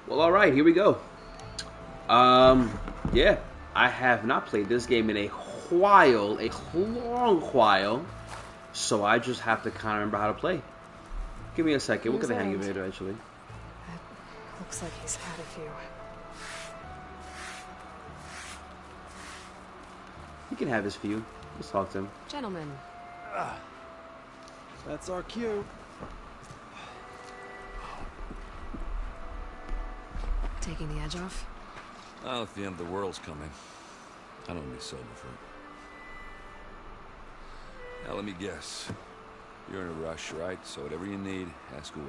Well, all right, here we go. Um, yeah, I have not played this game in a long while, so I just have to kind of remember how to play. Give me a second. We'll get Here's the hang of Errand. it eventually. It looks like he's had a few. He can have his few. Let's talk to him. Gentlemen, That's our cue. taking the edge off? Well, if the end of the world's coming, I don't be sober for it. Now, let me guess. You're in a rush, right? So whatever you need, ask away.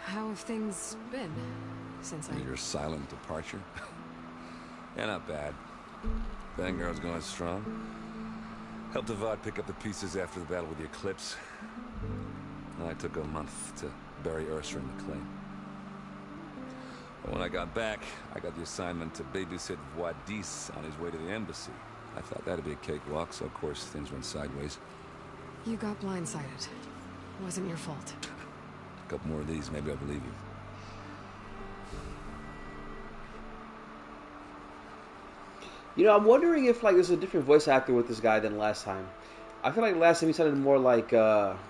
How have things been since I... Your silent departure? Yeah, not bad. Vanguard's going strong. Helped Avad pick up the pieces after the battle with the Eclipse. And I took a month to bury Ursa in the claim. But when I got back, I got the assignment to babysit Wadis on his way to the embassy. I thought that'd be a cakewalk, so of course things went sideways. You got blindsided. Wasn't your fault. A couple more of these, maybe I'll believe you. You know, I'm wondering if like there's a different voice actor with this guy than last time. I feel like last time he sounded more like Joe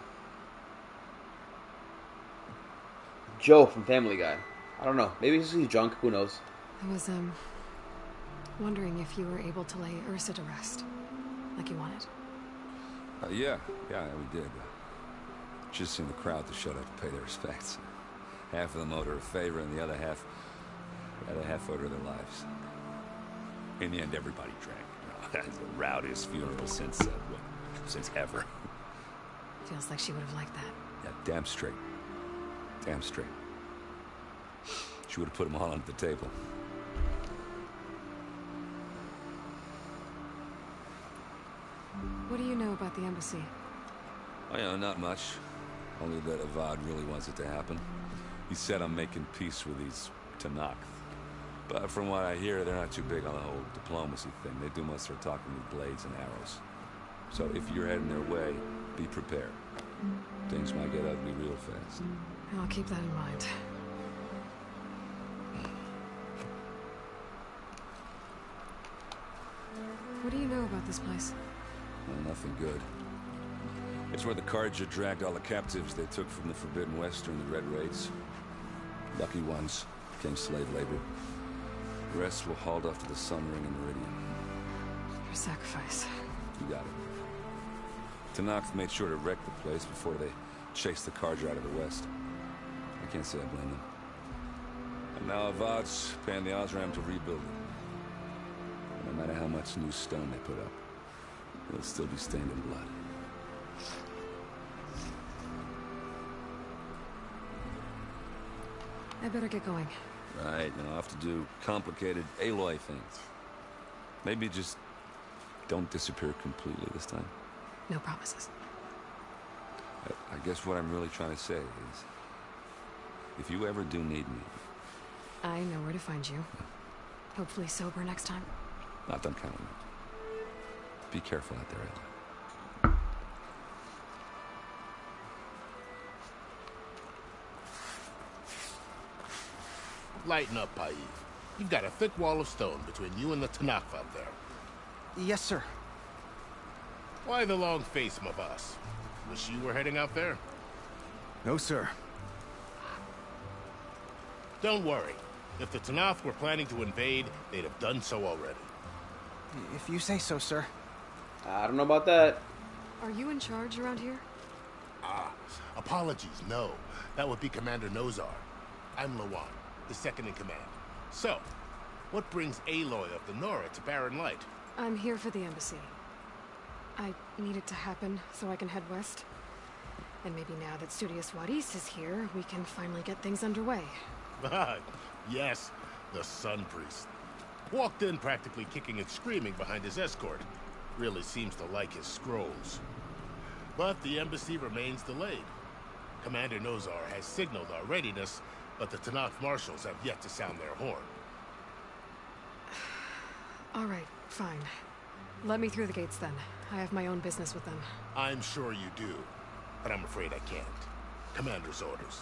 from Family Guy. I don't know. Maybe he's drunk. Who knows? I was, wondering if you were able to lay Ursa to rest, like you wanted. Yeah, we did. Just seen the crowd to shut up to pay their respects. Half of them owed her a favor, and the other half owed her their lives. In the end, everybody drank. That's the rowdiest funeral since ever. Feels like she would have liked that. Yeah, damn straight. Damn straight. She would have put them all on the table. What do you know about the embassy? Oh, yeah, not much. Only that Avad really wants it to happen. He said I'm making peace with these Tanakh. But from what I hear, they're not too big on the whole diplomacy thing. They do most of their talking with blades and arrows. So if you're heading their way, be prepared. Things might get ugly real fast. I'll keep that in mind. What do you know about this place? Well, nothing good. It's where the Carja dragged all the captives they took from the Forbidden West during the Red Raids. Lucky ones became slave labor. The rest were hauled off to the Sun Ring and Meridian. Your sacrifice. You got it. Tanakh made sure to wreck the place before they chased the Carja out of the West. I can't say I blame them. And now Avad's paying the Osram to rebuild it. And no matter how much new stone they put up, it'll still be stained in blood. I better get going. Right, and I'll have to do complicated Aloy things. Maybe just don't disappear completely this time. No promises. I guess what I'm really trying to say is, if you ever do need me, I know where to find you. Hopefully sober next time. not done counting. Be careful out there, Aloy. Lighten up, Paif. You've got a thick wall of stone between you and the Tanakh out there. Yes, sir. Why the long face, my boss? Wish you were heading out there? No, sir. Don't worry. If the Tanakh were planning to invade, they'd have done so already. If you say so, sir. I don't know about that. Are you in charge around here? Apologies, no. That would be Commander Nozar. I'm Lawan, the second in command. So, what brings Aloy of the Nora to Barren Light? I'm here for the embassy. I need it to happen so I can head west. And maybe now that Studious Wadis is here, we can finally get things underway. Yes, the Sun Priest. Walked in practically kicking and screaming behind his escort. Really seems to like his scrolls. But the embassy remains delayed. Commander Nozar has signaled our readiness, but the Tanakh marshals have yet to sound their horn. All right, fine. Let me through the gates then. I have my own business with them. I'm sure you do, but I'm afraid I can't. Commander's orders.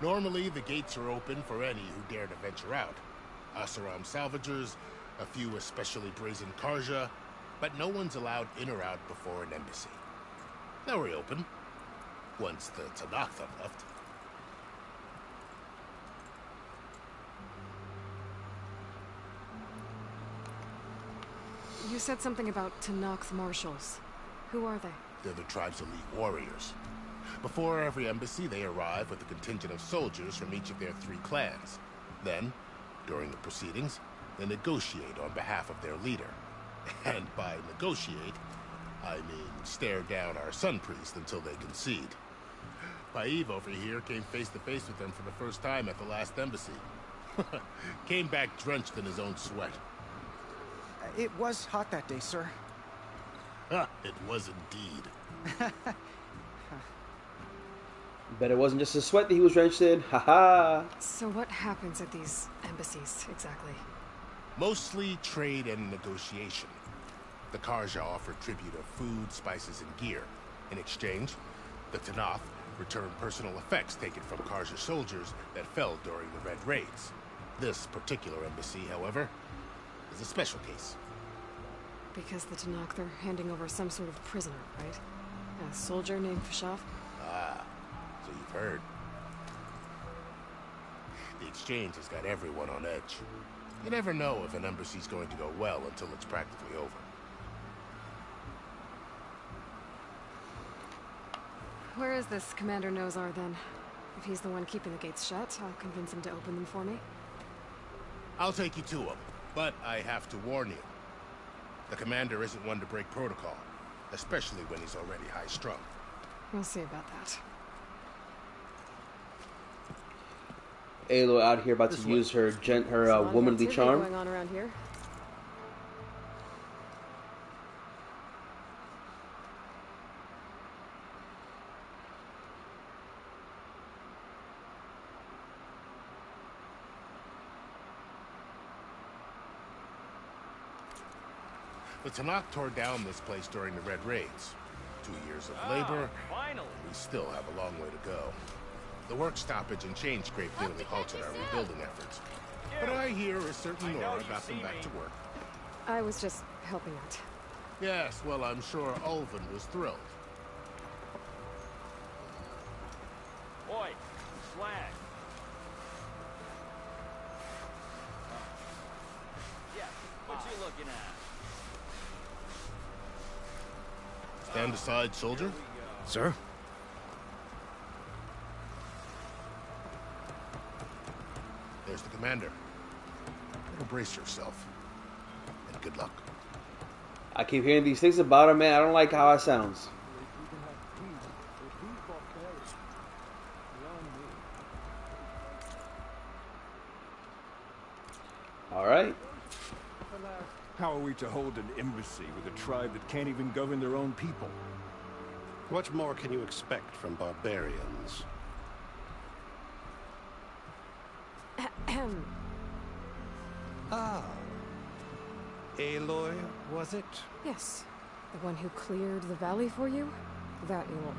Normally, the gates are open for any who dare to venture out. Asaram salvagers, a few especially brazen Karja, but no one's allowed in or out before an embassy. They'll reopen once the Tanakh are left. You said something about Tanakh marshals. Who are they? They're the tribe's elite warriors. Before every embassy, they arrive with a contingent of soldiers from each of their 3 clans. Then, during the proceedings, they negotiate on behalf of their leader. And by negotiate, I mean stare down our sun priest until they concede. Paiv over here came face to face with them for the first time at the last embassy. Came back drenched in his own sweat. It was hot that day, sir. It was indeed. Bet it wasn't just the sweat that he was drenched in. Haha. So what happens at these embassies, exactly? Mostly trade and negotiation. The Karja offer tribute of food, spices, and gear. In exchange, the Tanakh return personal effects taken from Karja soldiers that fell during the Red Raids. This particular embassy, however, is a special case. Because the Tanakh, they're handing over some sort of prisoner, right? A soldier named Fashav? Ah, so you've heard. The exchange has got everyone on edge. You never know if an embassy's going to go well until it's practically over. Where is this Commander Nozar, then? If he's the one keeping the gates shut, I'll convince him to open them for me. I'll take you to him, but I have to warn you. The commander isn't one to break protocol, especially when he's already high-strung. We'll see about that. Aloy out here about to use her womanly charm. Going on around here. The Tanakh tore down this place during the Red Raids. 2 years of labor, Finally. we still have a long way to go. The work stoppage and change scrape nearly halted our rebuilding efforts. But I hear a certain Nora got them back to work. I was just helping out. Yes, well, I'm sure Ulvin was thrilled. Oi, slag. Yeah, what you looking at? Stand aside, soldier. Sir? There's the commander. Better brace yourself. And good luck. I keep hearing these things about him, man. I don't like how it sounds. Alright. How are we to hold an embassy with a tribe that can't even govern their own people? What more can you expect from barbarians? Ah. Aloy, was it? Yes. The one who cleared the valley for you? That Aloy.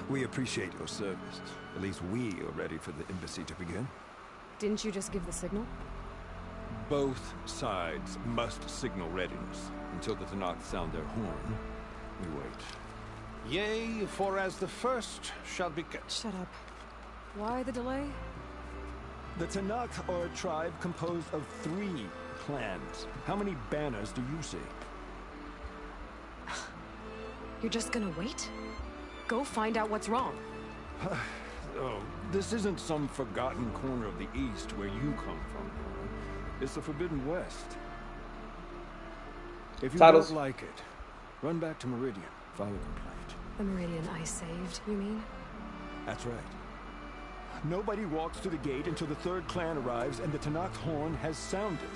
We appreciate your service. At least we are ready for the embassy to begin. Didn't you just give the signal? Both sides must signal readiness. Until the Tanakh sound their horn, we wait. Yea, for as the first shall be... Shut up. Why the delay? The Tanakh are a tribe composed of 3 clans. How many banners do you see? You're just gonna wait? Go find out what's wrong. Oh, this isn't some forgotten corner of the East where you come from. It's the Forbidden West. If you Titles. don't like it, run back to Meridian. File a complaint. The Meridian I saved, you mean? That's right. Nobody walks through the gate until the 3rd clan arrives and the Tanakh horn has sounded.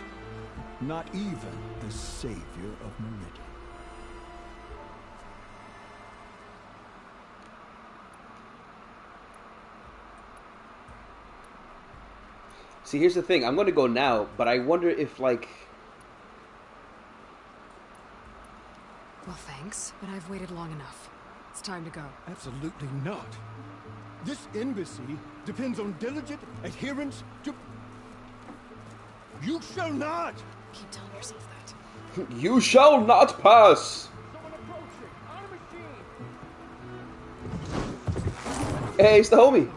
Not even the savior of Meridian. See, here's the thing. I'm going to go now, but I wonder if, like... thanks, but I've waited long enough. It's time to go. Absolutely not. This embassy depends on diligent adherence to... You shall not! Keep telling yourself that. You shall not pass! Someone approaching! On a machine! Hey, it's the homie.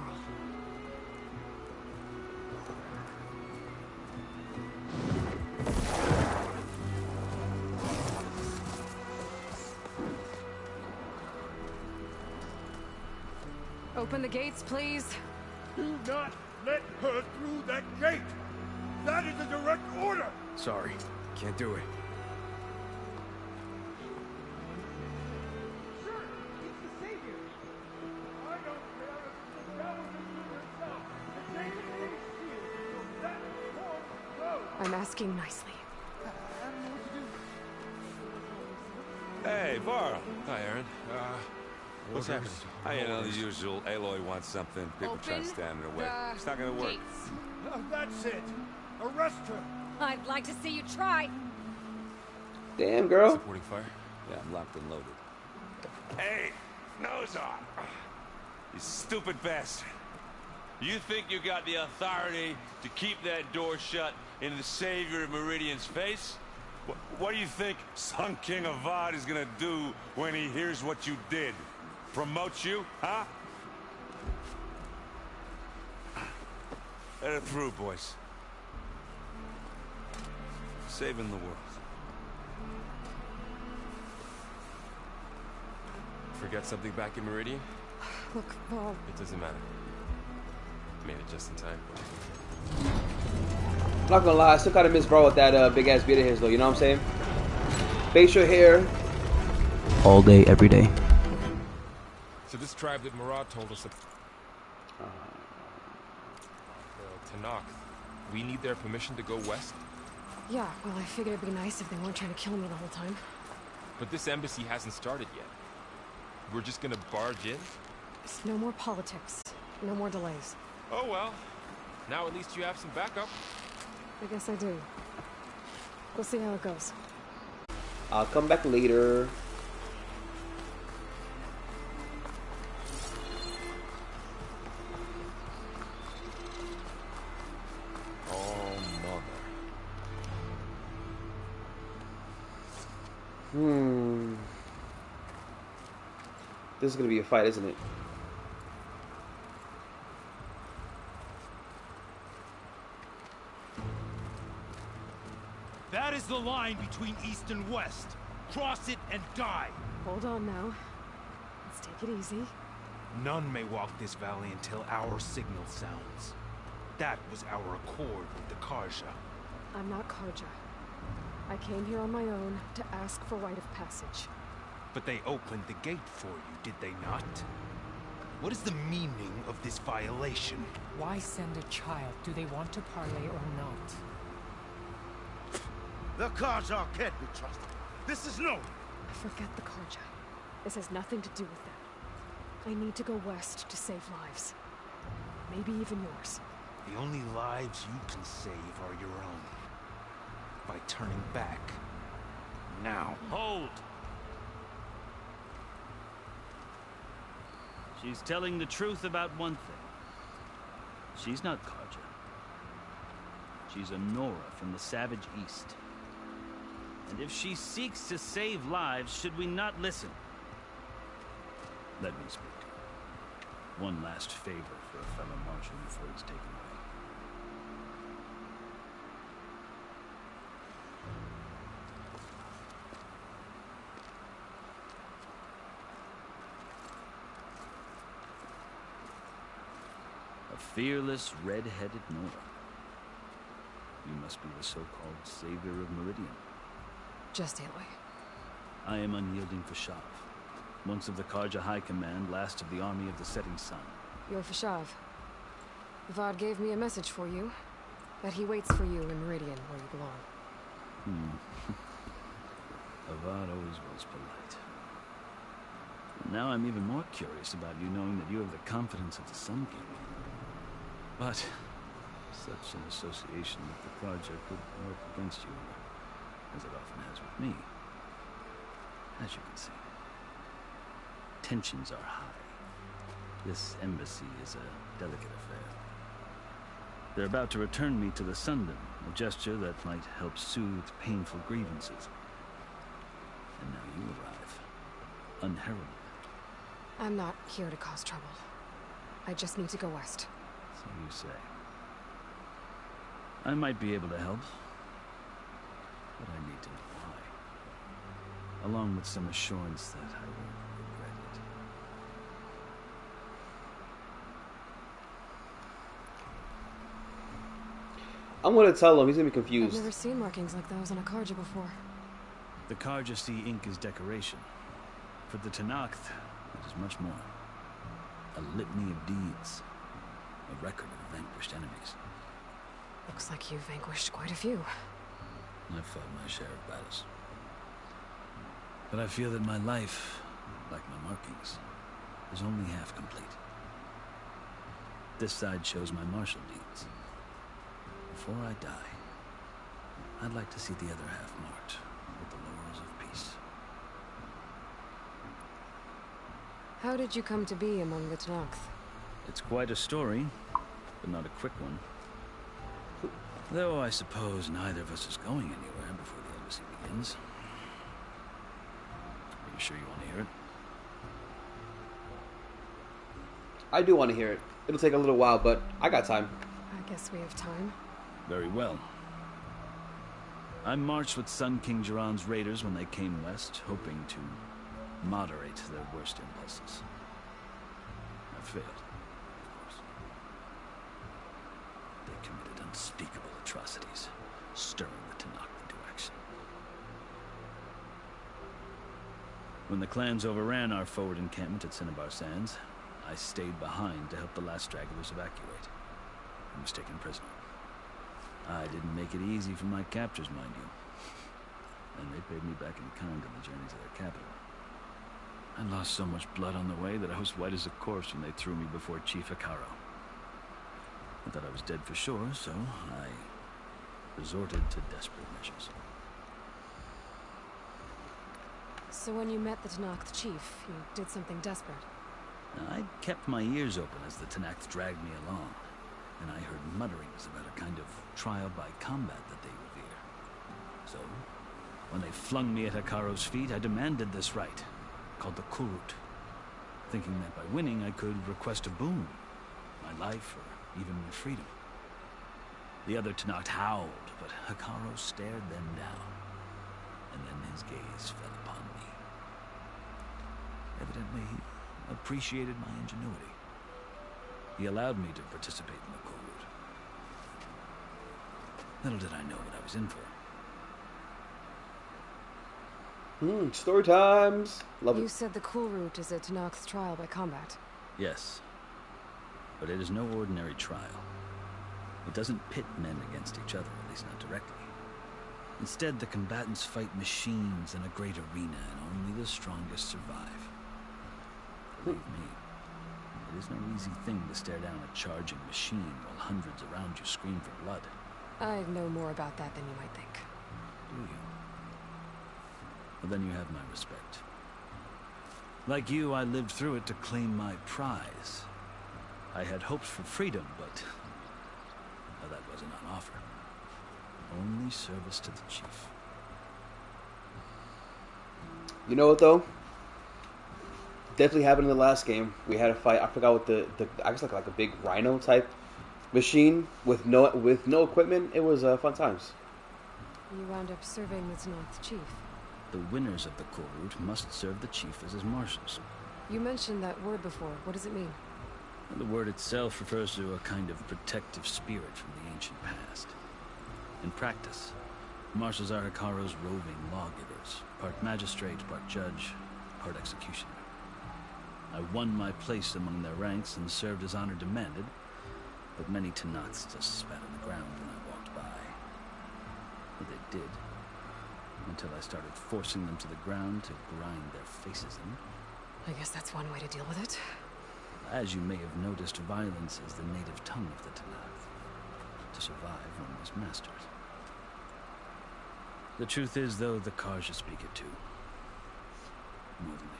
Open the gates, please. Do not let her through that gate! That is a direct order! Sorry, can't do it. I'm asking nicely. Hey, Varl. Hi, Aaron. What's happening? You know, the usual. Aloy wants something. People try to stand in her way. It's not gonna work. That's it! Arrest her! I'd like to see you try. Damn, girl. Supporting fire? Yeah, I'm locked and loaded. Hey, nose off. You stupid bastard. You think you got the authority to keep that door shut in the savior of Meridian's face? What do you think Sun King Avad is gonna do when he hears what you did? Promote you, huh? Let it through, boys. Saving the world. Forget something back in Meridian? Look, Val. It doesn't matter. Made it just in time. I'm not gonna lie, I still kinda miss Bro with that big ass beard of his though, you know what I'm saying? Facial hair. All day, every day. So this tribe that Murad told us about, Tanakh, we need their permission to go west? Yeah, well, I figured it'd be nice if they weren't trying to kill me the whole time. But this embassy hasn't started yet. We're just gonna barge in? There's no more politics. No more delays. Oh well. Now at least you have some backup. I guess I do. We'll see how it goes. I'll come back later. Oh, mother. This is gonna be a fight, isn't it? That is the line between East and West. Cross it and die. Hold on now. Let's take it easy. None may walk this valley until our signal sounds. That was our accord with the Karja. I'm not Karja. I came here on my own to ask for rite of passage. But they opened the gate for you, did they not? What is the meaning of this violation? Why send a child? Do they want to parley or not? The Karja can't be trusted. This is known. Forget the Karja. This has nothing to do with that. I need to go west to save lives. Maybe even yours. The only lives you can save are your own. By turning back. Now. Hold! She's telling the truth about one thing. She's not Karja. She's a Nora from the Savage East. And if she seeks to save lives, should we not listen? Let me speak to her. One last favor for a fellow Martian before he's taken away. A fearless, red-headed Nora. You must be the so-called savior of Meridian. Just Aloy. I am unyielding Fashav. Once of the Karja High Command, last of the army of the setting sun. You're Fashav. Vod gave me a message for you. That he waits for you in Meridian, where you belong. Avad always was polite. And now I'm even more curious about you knowing that you have the confidence of the Sun King. But such an association with the Karja could work against you, as it often has with me. As you can see, tensions are high. This embassy is a delicate affair. They're about to return me to the Sundom, a gesture that might help soothe painful grievances. And now you arrive, unheralded. I'm not here to cause trouble. I just need to go west. So you say. I might be able to help, but I need to know why. Along with some assurance that I won't regret it. I'm gonna tell him. He's gonna be I've confused. never seen markings like those on a Karja before. The Karja see ink as decoration. For the Tanakh, it is much more. A litany of deeds. A record of vanquished enemies. Looks like you've vanquished quite a few. I've fought my share of battles. But I feel that my life, like my markings, is only half complete. This side shows my martial deeds. Before I die, I'd like to see the other half marked with the laurels of peace. How did you come to be among the Tanakh? It's quite a story, but not a quick one. Though I suppose neither of us is going anywhere before the embassy begins. Are you sure you want to hear it? I do want to hear it. It'll take a little while, but I got time. I guess we have time. Very well. I marched with Sun King Jiran's raiders when they came west, hoping to moderate their worst impulses. I failed, of course. They committed unspeakable atrocities, stirring the Tanakh into action. When the clans overran our forward encampment at Cinnabar Sands, I stayed behind to help the last stragglers evacuate. I was taken prisoner. I didn't make it easy for my captors, mind you. And they paid me back in kind on the journey to their capital. I lost so much blood on the way that I was white as a corpse when they threw me before Chief Hikaru. I thought I was dead for sure, so I resorted to desperate measures. So when you met the Tanakh chief, you did something desperate. I kept my ears open as the Tanakh dragged me along, and I heard mutterings about a kind of trial by combat that they revere. So, when they flung me at Hikaru's feet, I demanded this right, called the Kurut, thinking that by winning I could request a boon, my life or even my freedom. The other Tanakh howled, but Hikaru stared them down, and then his gaze fell upon me. Evidently, he appreciated my ingenuity. He allowed me to participate in the Kurut. Little did I know what I was in for. Story times. Love You it. said the Kurut is a Tanakh's trial by combat. Yes, but it is no ordinary trial. It doesn't pit men against each other, at least not directly. Instead, the combatants fight machines in a great arena, and only the strongest survive. Believe me, it is no easy thing to stare down a charging machine while hundreds around you scream for blood. I know more about that than you might think. Do you? Well, then you have my respect. Like you, I lived through it to claim my prize. I had hopes for freedom, but well, that wasn't on offer. Only service to the chief. You know what though? Definitely happened in the last game. We had a fight. I forgot what the I guess like a big rhino type machine with no equipment. It was fun times. You wound up serving the Tanakh chief. The winners of the Kurut must serve the chief as his marshals. You mentioned that word before. What does it mean? The word itself refers to a kind of protective spirit from the ancient past. In practice, marshals are Hikaru's roving lawgivers, part magistrate, part judge, part executioner. I won my place among their ranks and served as honor demanded, but many Tanakhs just spat on the ground when I walked by. But they did, until I started forcing them to the ground to grind their faces in. I guess that's one way to deal with it. As you may have noticed, violence is the native tongue of the Tanakh. To survive, one must master it. The truth is, though, the Karja speak it too.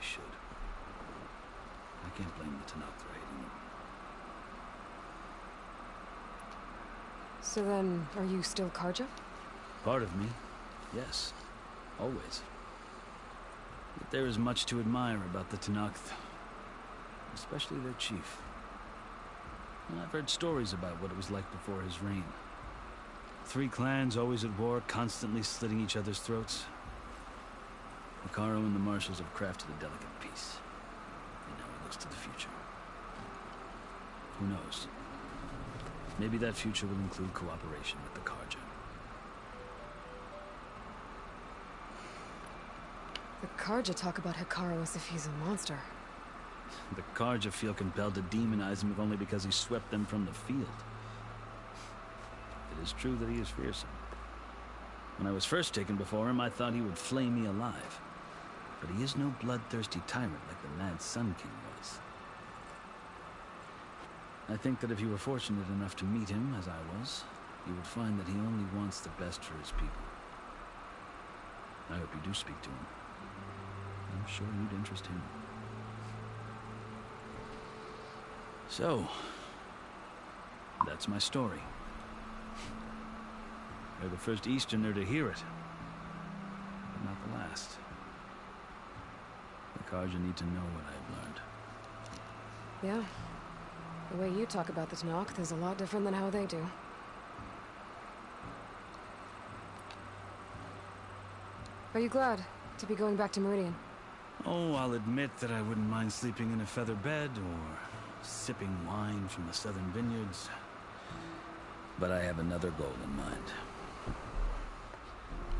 should. I can't blame the Tanakh for hating them. So then, are you still Karja? Part of me, yes. Always. But there is much to admire about the Tanakh, especially their chief. And I've heard stories about what it was like before his reign. 3 clans always at war, constantly slitting each other's throats. Hekarro and the Marshals have crafted a delicate peace. And now he looks to the future. Who knows? Maybe that future will include cooperation with the Karja. The Karja talk about Hekarro as if he's a monster. The Karja feel compelled to demonize him if only because he swept them from the field. It is true that he is fearsome. When I was first taken before him, I thought he would flay me alive. But he is no bloodthirsty tyrant like the Mad Sun King was. I think that if you were fortunate enough to meet him, as I was, you would find that he only wants the best for his people. I hope you do speak to him. I'm sure you'd interest him. So, that's my story. You're the first Easterner to hear it, but not the last. The Karja need to know what I've learned. Yeah. The way you talk about the Tanakh is a lot different than how they do. Are you glad to be going back to Meridian? Oh, I'll admit that I wouldn't mind sleeping in a feather bed or sipping wine from the southern vineyards. But I have another goal in mind.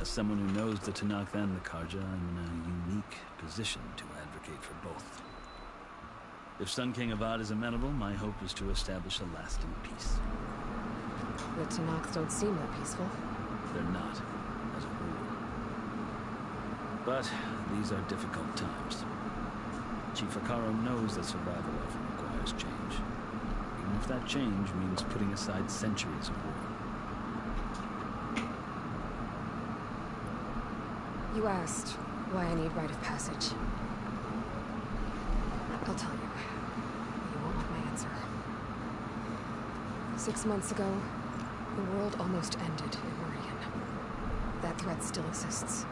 As someone who knows the Tanakh and the Karja, I'm in a unique position to advocate for both. If Sun King Avad is amenable, my hope is to establish a lasting peace. The Tanakhs don't seem that peaceful. They're not, as a rule. But these are difficult times. Chief Hekarro knows that survival often requires change. Even if that change means putting aside centuries of war. You asked why I need rite of passage. I'll tell you. You won't like my answer. 6 months ago, the world almost ended in Meridian. That threat still exists.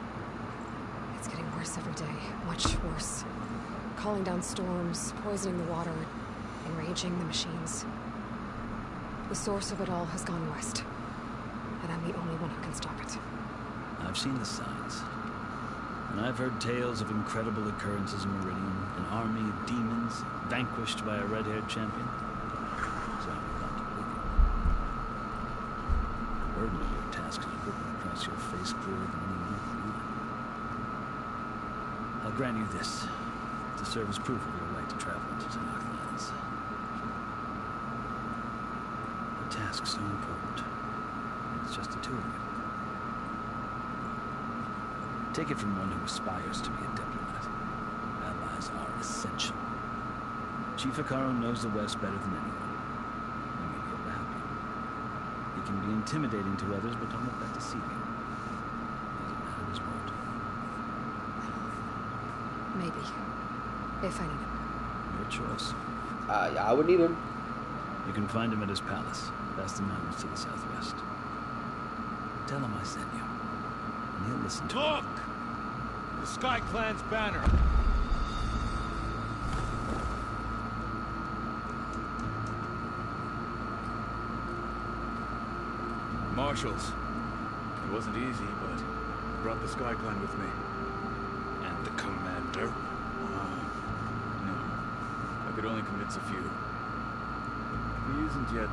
It's getting worse every day, much worse. Calling down storms, poisoning the water, enraging the machines. The source of it all has gone west. And I'm the only one who can stop it. I've seen the signs. And I've heard tales of incredible occurrences in Meridian. An army of demons vanquished by a red-haired champion. So I'm inclined to believe you. The burden of your task is written across your face clearer than any mark of mine. I'll grant you this, to serve as proof of your right to travel into Tanakh lands. The task's so important. It's just the two of you. Take it from one who aspires to be a diplomat. Allies are essential. Chief Hekarro knows the West better than anyone. You may be able to help him. He can be intimidating to others, but don't let that deceive you. He's a man of his word. Maybe. If I need him. Your choice. I would need him. You can find him at his palace, past the mountains to the southwest. Tell him I sent you. And he'll listen to Look! The Sky Clan's banner. Marshals. It wasn't easy, but I brought the Sky Clan with me. And the commander? No. I could only convince a few. He isn't yet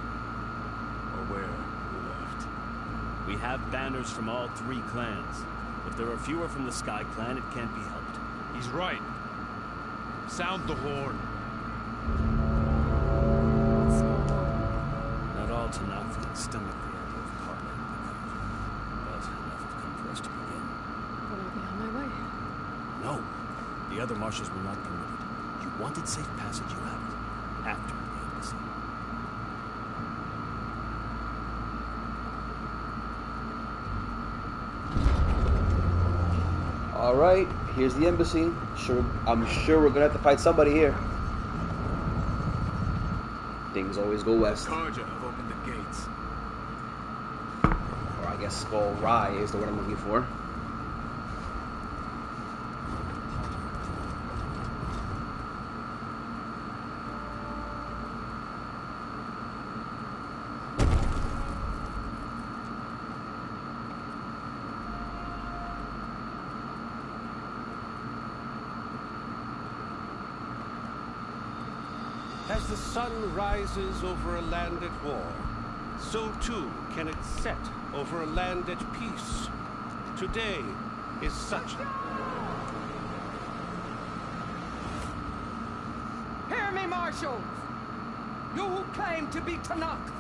aware who left. We have banners from all 3 clans. If there are fewer from the Sky Clan, it can't be helped. He's right. Sound the horn. Not all Tanakh stomach the idea of parley with the Karja. But enough have come for us to begin. Then I'll be on my way. No. The other marshals were not permitted. You wanted safe passage, you have it. After the embassy. All right, here's the embassy. I'm sure we're gonna have to fight somebody here. Things always go west. Karja have opened the gates. Or I guess Skull Rye is the word I'm looking for. As the sun rises over a land at war, so too can it set over a land at peace. Today is such... Hear me, marshals! You who claim to be Tanakh!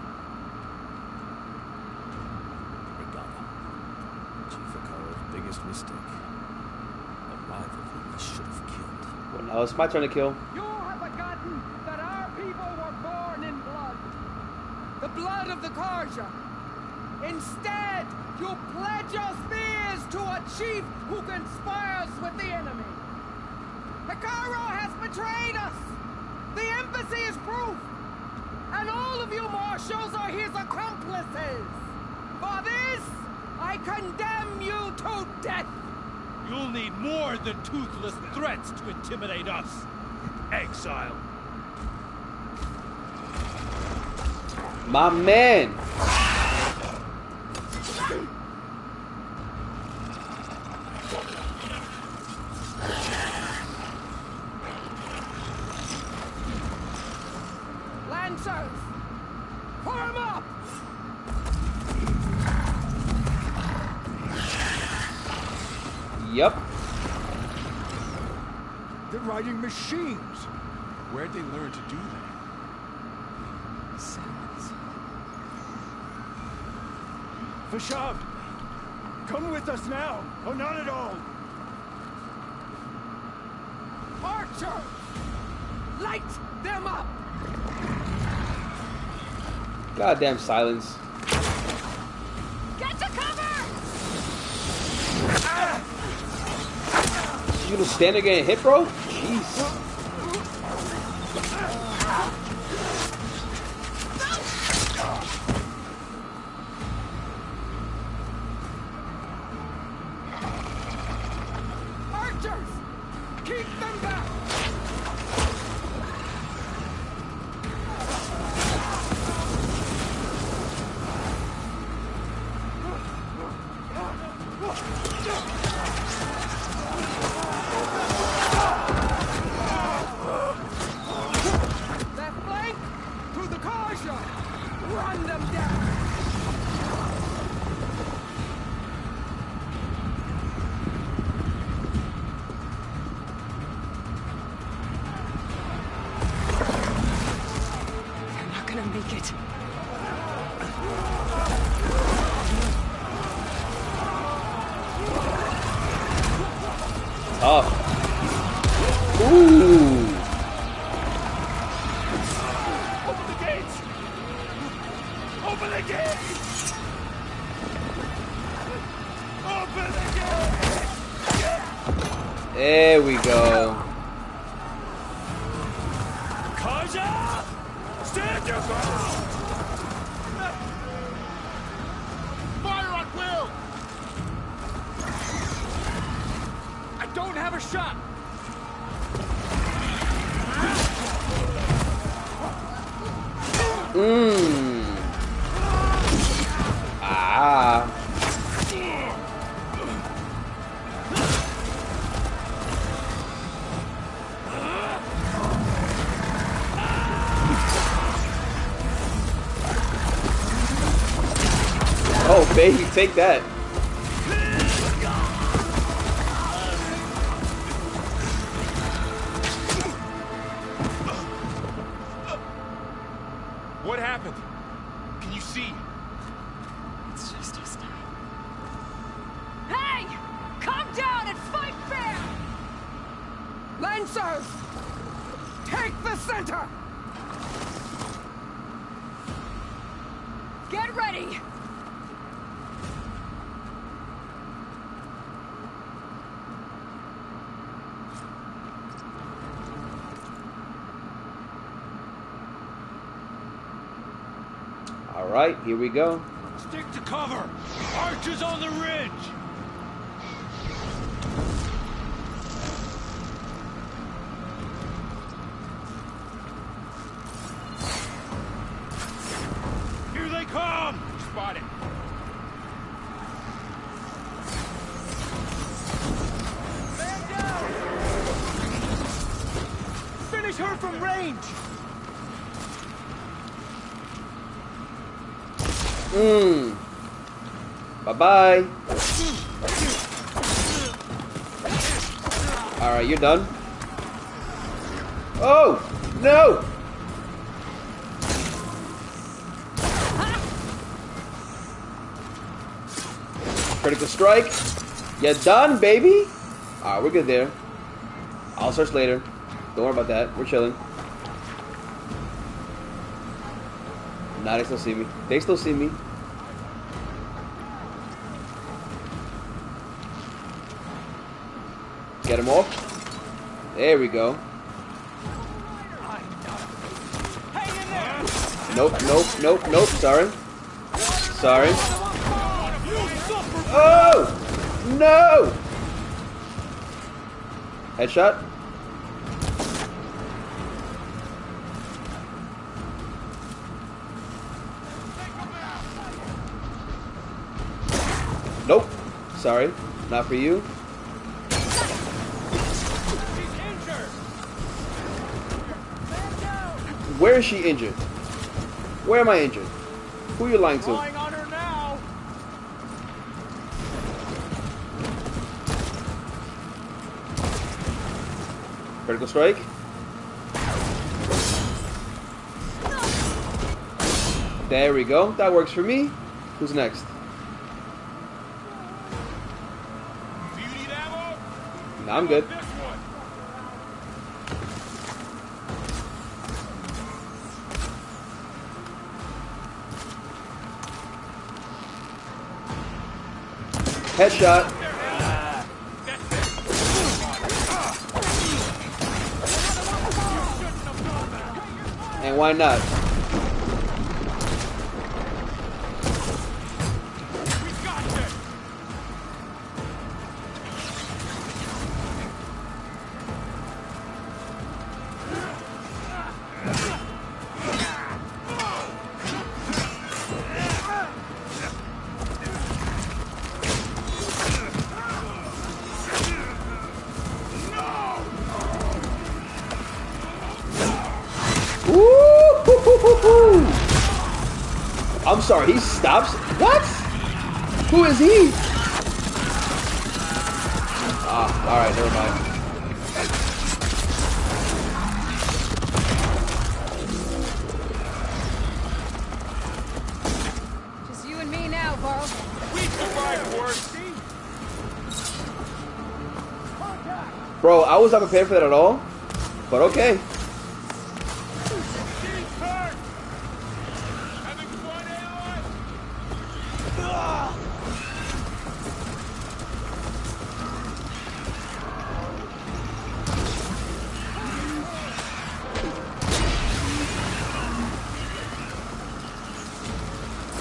Regalla. Chief Akara's biggest mistake. A rival who we should have killed. Well, now it's my turn to kill. You have forgotten that our people were born in blood. The blood of the Karja. Instead, you pledge your spears to a chief who conspires with the enemy. Hikaru has betrayed us. The embassy is proof. And all of you marshals are his accomplices. For this, I condemn you to death. You'll need more than toothless threats to intimidate us. Exile. My man. Lancers, form up! Yep. They're riding machines. Where'd they learn to do that? Silence. Vashav, come with us now, or not at all. Archer! Light them up! Goddamn silence. Get to cover! You gonna stand there getting hit, bro? Jeez. Archers! Keep them back! Left flank to the Karja! Run them down! They're not gonna make it. Tough. Ooh. Open the gates! Open the gates! Open the gates! There we go. Karja! Stand your ground! Fire at will! I don't have a shot! Ah. Oh, baby, take that. What happened? Can you see? It's just us now. Hey! Calm down and fight fair! Lancers! Take the center! Get ready! Alright, here we go. Stick to cover! Archers on the ridge! Here they come! Spotted. Man down! Finish her from range! Bye-bye. Alright, you're done. Oh! No! Critical strike. You done, baby? Alright, we're good there. I'll search later. Don't worry about that. We're chilling. Nah, they still see me. They still see me. Get him off. There we go. Nope, nope, nope, nope. Sorry. Sorry. Oh! No! Headshot. Nope. Sorry. Not for you. Where is she injured? Where am I injured? Who are you lying to? Lying on her now. Critical strike. There we go. That works for me. Who's next? Do you need ammo? No, I'm good. This one. Headshot. And why not? I'm sorry, he stops? What? Who is he? Ah, alright, never mind. Just you and me now, Carl. We survived worse. Bro, I was not prepared for that at all. But okay.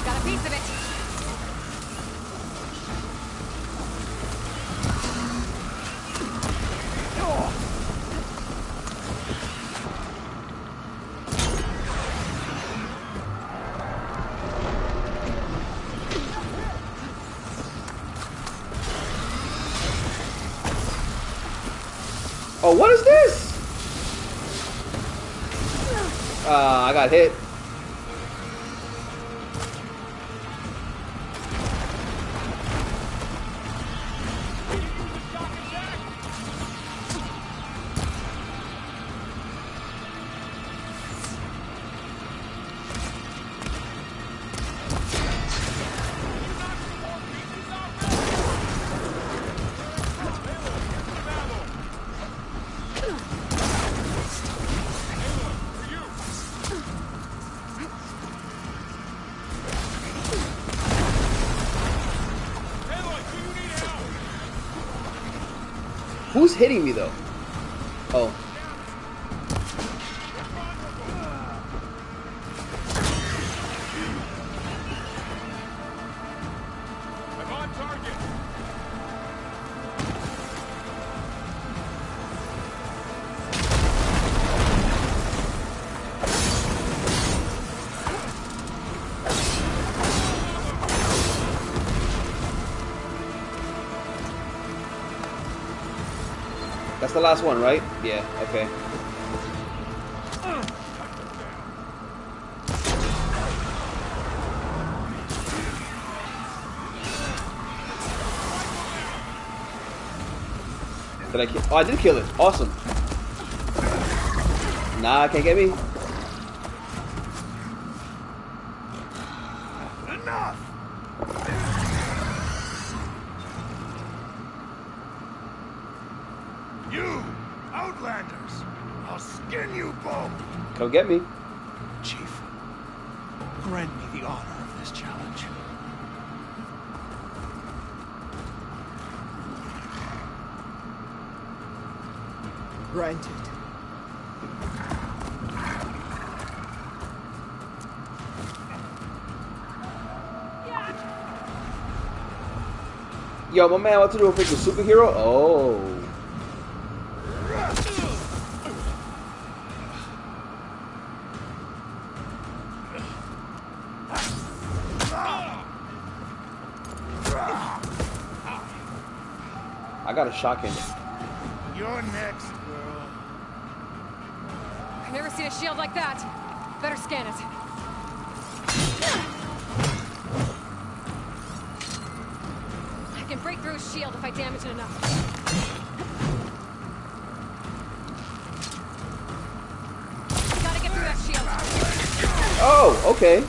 Got a piece of it. Oh, what is this? I got hit. Who's hitting me though? Oh. That's the last one, right? Yeah, okay. Did I kill? Oh, I did kill it. Awesome. Nah, can't get me. Enough! You, Outlanders! I'll skin you both! Come get me. Chief, grant me the honor of this challenge. Granted. Yo, my man, what to do a freaking superhero? Oh. I got a shotgun. You're next, girl. I've never seen a shield like that. Better scan it. I can break through his shield if I damage it enough. Gotta get through that shield. Oh, okay.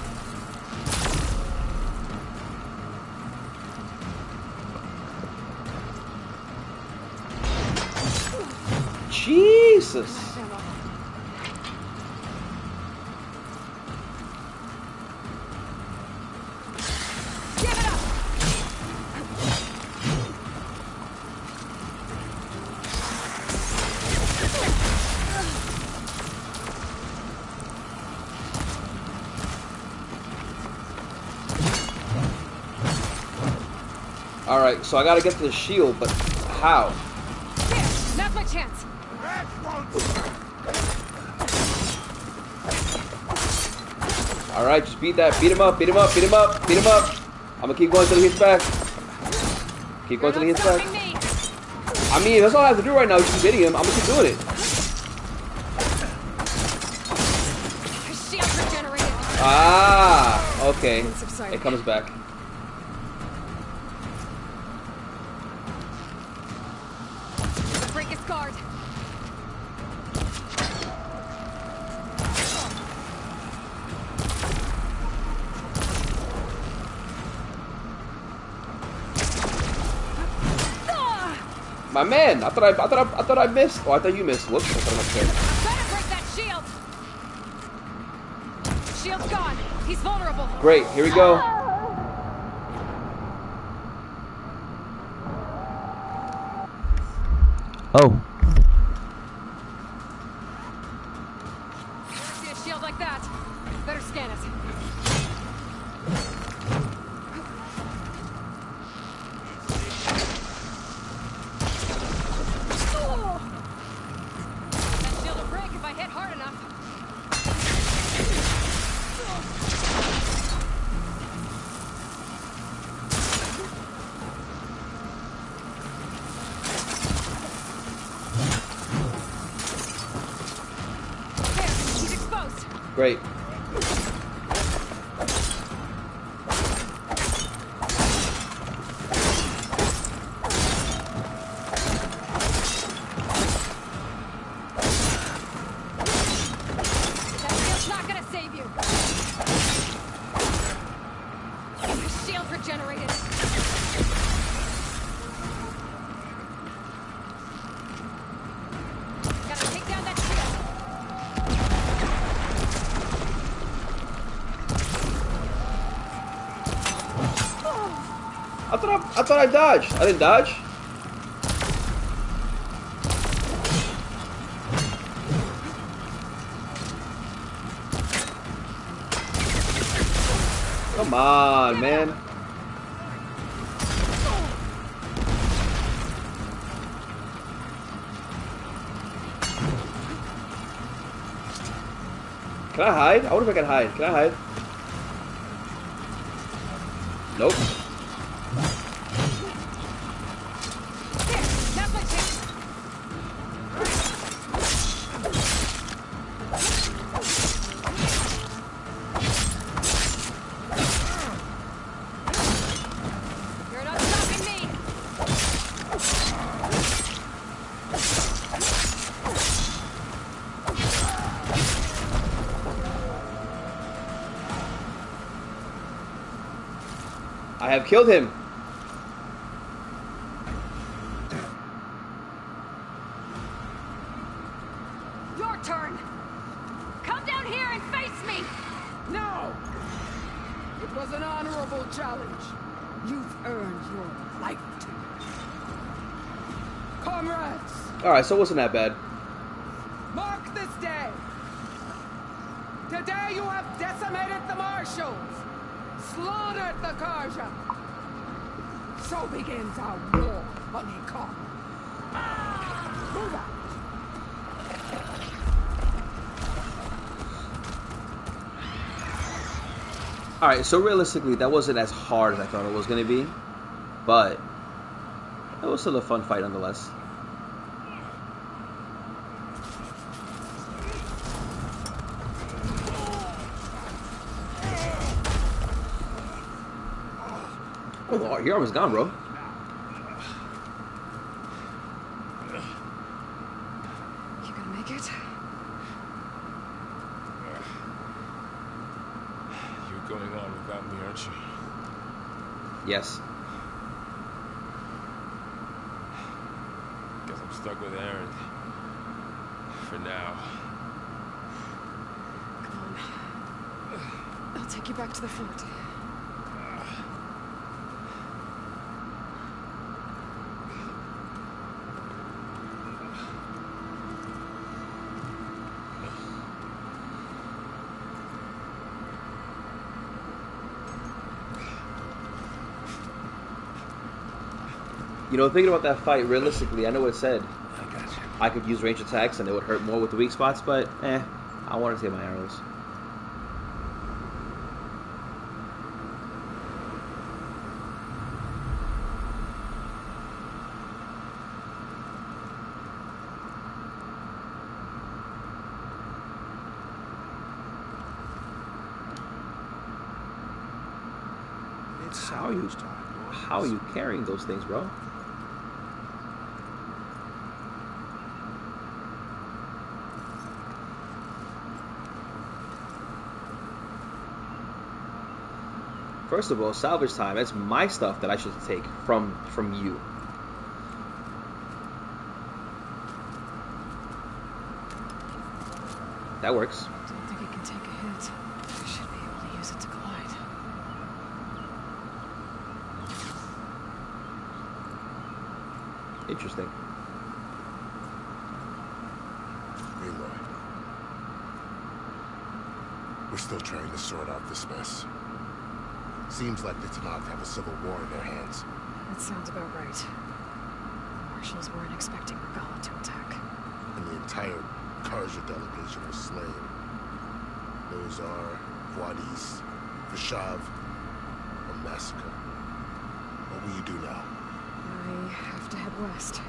Jesus. Alright, so I gotta get to the shield, but how? Here, now's my chance. Alright, just beat that. Beat him up, beat him up, beat him up, beat him up. I'm gonna keep going till he hits back. Keep going till he hits back. I mean, that's all I have to do right now is just keep hitting him. I'm gonna keep doing it. Shield regenerated. Ah, okay. It comes back. Break his guard. My man, I thought I missed. Oh, I thought you missed. Whoops, I thought I missed. Better break that shield. Shield's gone. He's vulnerable. Great, here we go. Oh. Never see a shield like that. Better scan it. That shield will break if I hit hard enough. There, he's exposed. Great. That shield's not gonna save you. The shield regenerated. Gotta take down that shield. I thought I dodged. I didn't dodge. Come on, man. Can I hide? I wonder if I can hide. Can I hide? Nope. That's my chance. have killed him. Your turn. Come down here and face me. No! It was an honorable challenge. You've earned your right to it. Comrades, Alright, so it wasn't that bad. mark this day. Today you have decimated the marshals, slaughtered the Karja. So begins our war on Ikon. Move out. Alright, so realistically, that wasn't as hard as I thought it was going to be. But it was still a fun fight nonetheless. Oh, your arm is gone, bro. You gonna make it? You're going on without me, aren't you? Yes. Guess I'm stuck with Aaron. For now. Come on. I'll take you back to the fort. You know, thinking about that fight, realistically, I know what it said. I got you. I could use range attacks and it would hurt more with the weak spots, but I want to save my arrows. It's How are you carrying those things, bro? First of all, salvage time. That's my stuff that I should take from you. That works. Don't think it can take a hit. I should be able to use it to glide. Interesting. Aloy. We're still trying to sort out this mess. Seems like the Tanakh have a civil war in their hands. That sounds about right. The marshals weren't expecting Regalla to attack. And the entire Karja delegation was slain. Those are Wadis, Vishav, a massacre. What will you do now? I have to head west.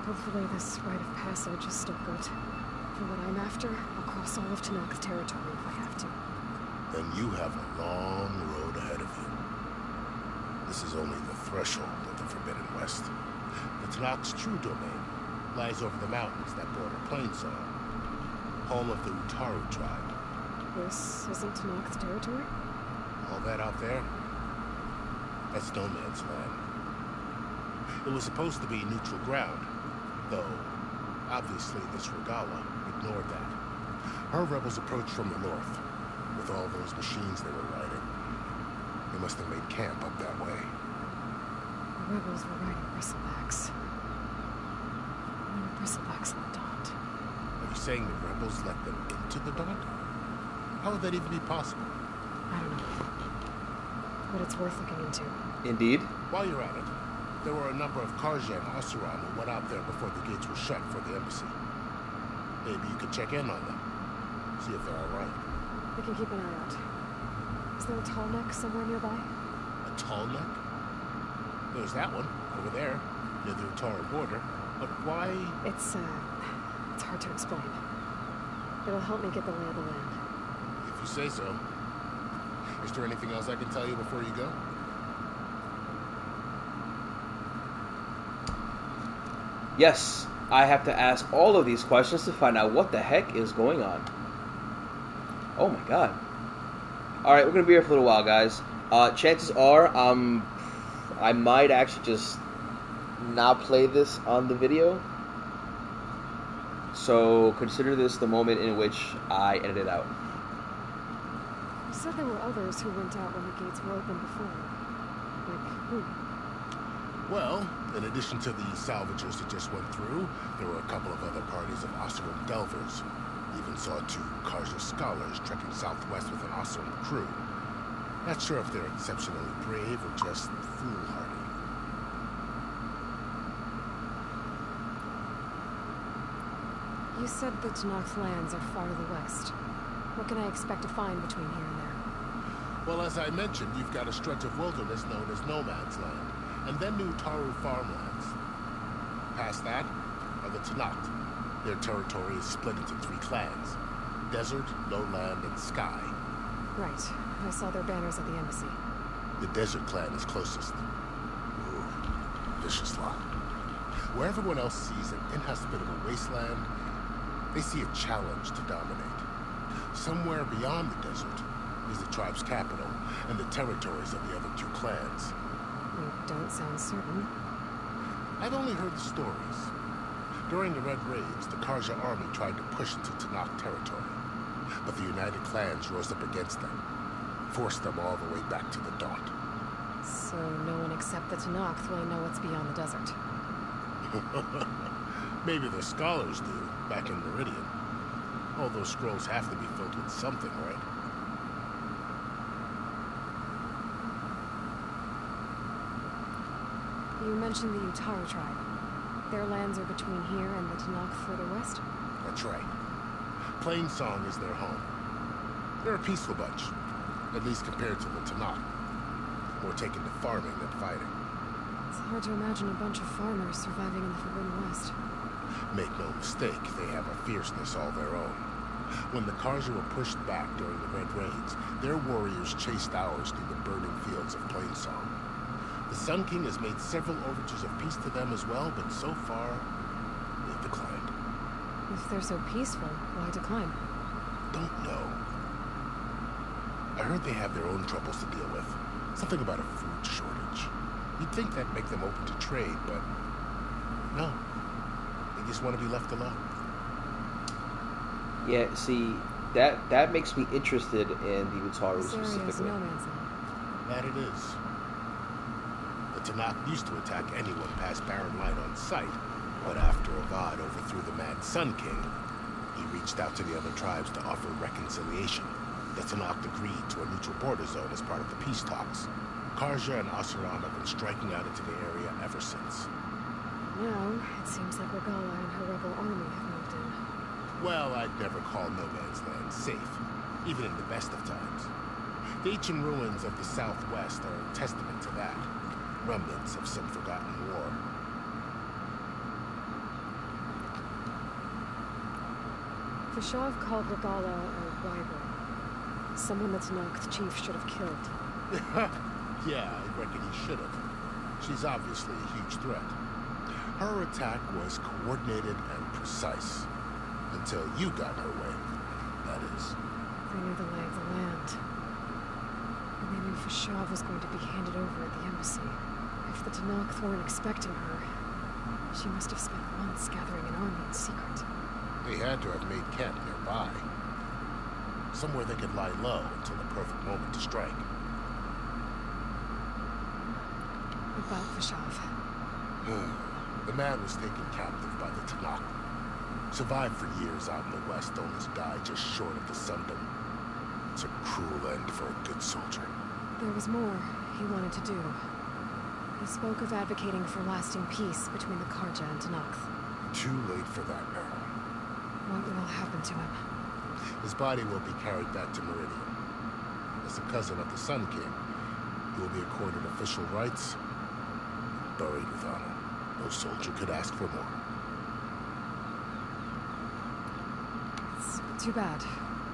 Hopefully this rite of passage is still good. For what I'm after, I'll cross all of Tanakh's territory if I have to. Then you have a long road ahead of you. This is only the threshold of the Forbidden West. The Tanakh's true domain lies over the mountains that border Plainsong, home of the Utaru tribe. This isn't Tanakh's territory? All that out there, that's no man's land. It was supposed to be neutral ground, though obviously this Regalla ignored that. Her rebels approached from the north, with all those machines they were riding. They must have made camp up that way. The rebels were riding bristlebacks. When were bristlebacks in the Daunt? Are you saying the rebels let them into the Daunt? How would that even be possible? I don't know. But it's worth looking into. Indeed. While you're at it, there were a number of Karja and Asuran who went out there before the gates were shut for the embassy. Maybe you could check in on them. See if they're all right. I can keep an eye out. Is there a tall neck somewhere nearby? A tall neck? There's that one, over there, near the Utaru border. But why? It's hard to explain. It'll help me get the lay of the land. If you say so. Is there anything else I can tell you before you go? Yes, I have to ask all of these questions to find out what the heck is going on. Oh my god. Alright, we're going to be here for a little while, guys. Chances are, I might actually just not play this on the video. So consider this the moment in which I edit it out. You said there were others who went out when the gates were open before. Like who? Well, in addition to the salvagers that just went through, there were a couple of other parties of Oseram delvers. Even saw 2 Karja scholars trekking southwest with an Oseram crew. Not sure if they're exceptionally brave or just foolhardy. You said the Tanakh lands are far to the west. What can I expect to find between here and there? Well, as I mentioned, you've got a stretch of wilderness known as No Man's Land, and then New Taru farmlands. Past that are the Tanakh. Their territory is split into 3 clans: Desert, Lowland, and Sky. Right. I saw their banners at the embassy. The Desert clan is closest. Ooh, vicious lot. Where everyone else sees an inhospitable wasteland, they see a challenge to dominate. Somewhere beyond the desert is the tribe's capital and the territories of the other 2 clans. You don't sound certain. I've only heard the stories. During the Red Raids, the Karja army tried to push into Tanakh territory, but the United Clans rose up against them, forced them all the way back to the Daunt. So no one except the Tanakh really know what's beyond the desert. Maybe the scholars do, back in Meridian. All those scrolls have to be filled with something, right? You mentioned the Utaru tribe. Their lands are between here and the Tanakh further west? That's right. Plainsong is their home. They're a peaceful bunch, at least compared to the Tanakh. More taken to farming than fighting. It's hard to imagine a bunch of farmers surviving in the Forbidden West. Make no mistake, they have a fierceness all their own. When the Karja were pushed back during the Red Raids, their warriors chased ours through the burning fields of Plainsong. The Sun King has made several overtures of peace to them as well, but so far, they've declined. If they're so peaceful, why decline? Don't know. I heard they have their own troubles to deal with. Something about a food shortage. You'd think that'd make them open to trade, but no. They just want to be left alone. Yeah, see, that makes me interested in the Utaru specifically. No man's land. That it is. The Tanakh used to attack anyone past Barren Light on sight, but after Avad overthrew the Mad Sun King, he reached out to the other tribes to offer reconciliation. The Tanakh agreed to a neutral border zone as part of the peace talks. Karja and Oseram have been striking out into the area ever since. Now, it seems like Regalla and her rebel army have moved in. Well, I'd never call No Man's Land safe, even in the best of times. The ancient ruins of the Southwest are a testament to that. Remnants of some forgotten war. Fashav called Regalla a wyvern. Someone that Tanakh chief should have killed. Yeah, I reckon he should have. She's obviously a huge threat. Her attack was coordinated and precise. Until you got in her way, that is. They knew the lay of the land. And they knew Fashav was going to be handed over at the embassy. If the Tanakh weren't expecting her, she must have spent months gathering an army in secret. They had to have made camp nearby. Somewhere they could lie low until the perfect moment to strike. About Fashav. The man was taken captive by the Tanakh. Survived for years out in the west, only to die just short of the Sundom. It's a cruel end for a good soldier. There was more he wanted to do. He spoke of advocating for lasting peace between the Karja and Tanakh. Too late for that now. What will happen to him? His body will be carried back to Meridian. As a cousin of the Sun King, he will be accorded official rights, buried with honor. No soldier could ask for more. It's too bad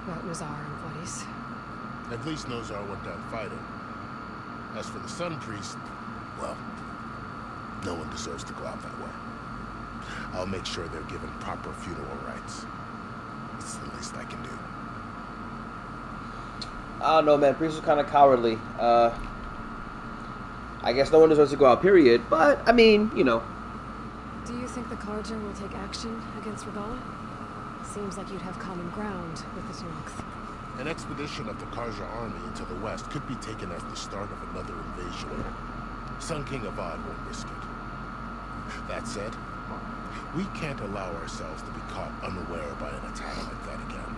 about Nazar and Vladis. At least Nozar went down fighting. As for the Sun Priest, well, no one deserves to go out that way. I'll make sure they're given proper funeral rites. It's the least I can do. I don't know, man. Priest was kind of cowardly. I guess no one deserves to go out, period. But, I mean, you know. Do you think the Carja will take action against Regalla? Seems like you'd have common ground with the Tunux. An expedition of the Carja army into the west could be taken as the start of another invasion. Sun King Avad won't risk it. That said, we can't allow ourselves to be caught unaware by an attack like that again.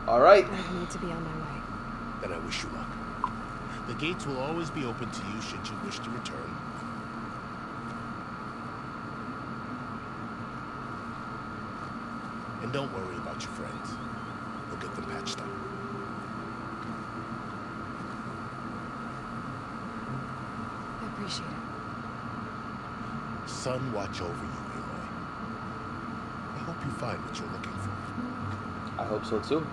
All right. I need to be on my way. Then I wish you luck. The gates will always be open to you should you wish to return. And don't worry about your friends. We'll get them patched up. I appreciate it. Sun watch over you, Aloy. I hope you find what you're looking for. I hope so too.